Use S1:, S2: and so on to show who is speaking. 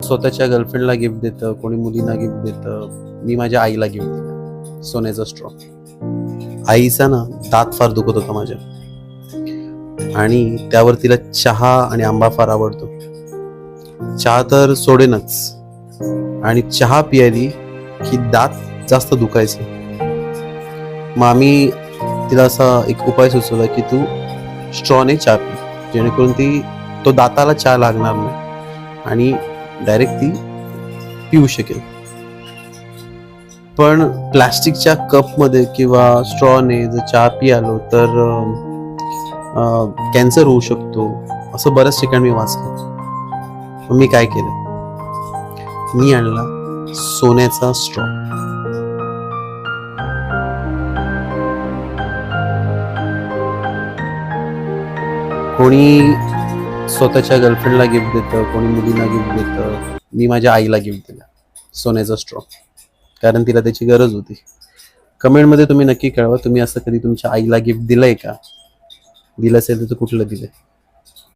S1: स्वतःच्या गर्लफ्रेंडला गिफ्ट देतं, कोणी मुलींना गिफ्ट देतं. मी माझ्या आईला गिफ्ट दिला सोन्याचा स्ट्रॉ. आईचा ना दात फार दुखत होता माझ्या, आणि त्यावर तिला चहा आणि आंबा फार आवडतो. चहा तर सोडेनच, आणि चहा पियाली की दात जास्त दुखायचे. मग आम्ही तिला असा एक उपाय सुचवला की तू स्ट्रॉने चहा पी, जेणेकरून तो दाताला चहा लागणार नाही आणि डायरेक्ट ती पिऊ शकेल. पण प्लॅस्टिकच्या कपमध्ये किंवा स्ट्रॉने जर चहा पियालो तर कॅन्सर होऊ शकतो, असं बऱ्याच ठिकाणी मी वाचलं. मग मी काय केलं, मी आणला सोन्याचा स्ट्रॉ. कोणी स्वतःच्या गर्लफ्रेंडला गिफ्ट देतं, कोणी मुलींना गिफ्ट देतं. मी माझ्या आईला गिफ्ट दिला सोन्याचा स्ट्रॉ, कारण तिला त्याची गरज होती. कमेंटमध्ये तुम्ही नक्की कळवा, तुम्ही असं कधी तुमच्या आईला गिफ्ट दिलंय का? दिलं असेल तर कुठलं दिलंय?